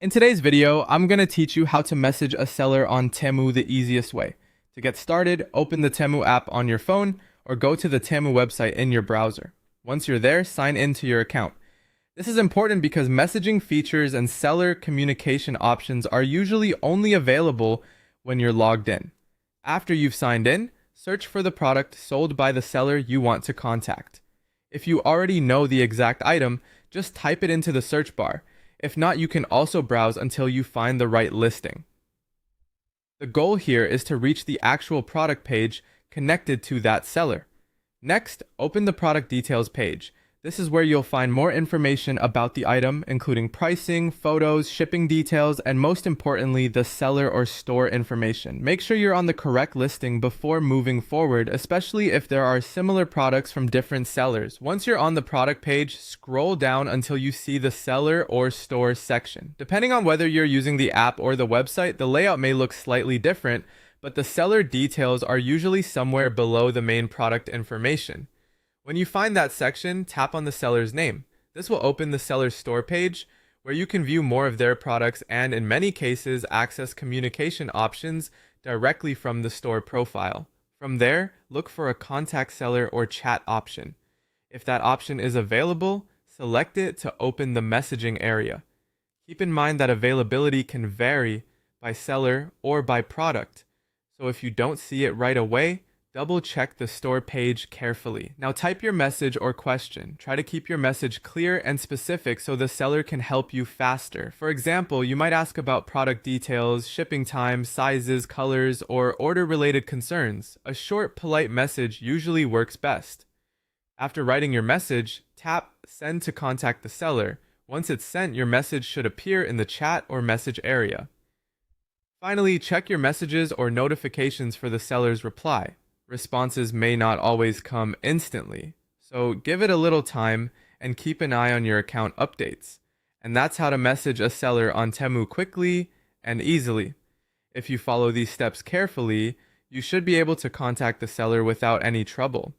In today's video, I'm going to teach you how to message a seller on Temu the easiest way. To get started, open the Temu app on your phone or go to the Temu website in your browser. Once you're there, sign into your account. This is important because messaging features and seller communication options are usually only available when you're logged in. After you've signed in, search for the product sold by the seller you want to contact. If you already know the exact item, just type it into the search bar. If not, you can also browse until you find the right listing. The goal here is to reach the actual product page connected to that seller. Next, open the product details page. This is where you'll find more information about the item, including pricing, photos, shipping details, and most importantly, the seller or store information. Make sure you're on the correct listing before moving forward, especially if there are similar products from different sellers. Once you're on the product page, scroll down until you see the seller or store section. Depending on whether you're using the app or the website, the layout may look slightly different, but the seller details are usually somewhere below the main product information. When you find that section, tap on the seller's name. This will open the seller's store page, where you can view more of their products and, in many cases, access communication options directly from the store profile. From there, look for a contact seller or chat option. If that option is available, select it to open the messaging area. Keep in mind that availability can vary by seller or by product, so if you don't see it right away, double check the store page carefully. Now type your message or question. Try to keep your message clear and specific so the seller can help you faster. For example, you might ask about product details, shipping time, sizes, colors, or order-related concerns. A short, polite message usually works best. After writing your message, tap Send to contact the seller. Once it's sent, your message should appear in the chat or message area. Finally, check your messages or notifications for the seller's reply. Responses may not always come instantly, so give it a little time and keep an eye on your account updates. And that's how to message a seller on Temu quickly and easily. If you follow these steps carefully, you should be able to contact the seller without any trouble.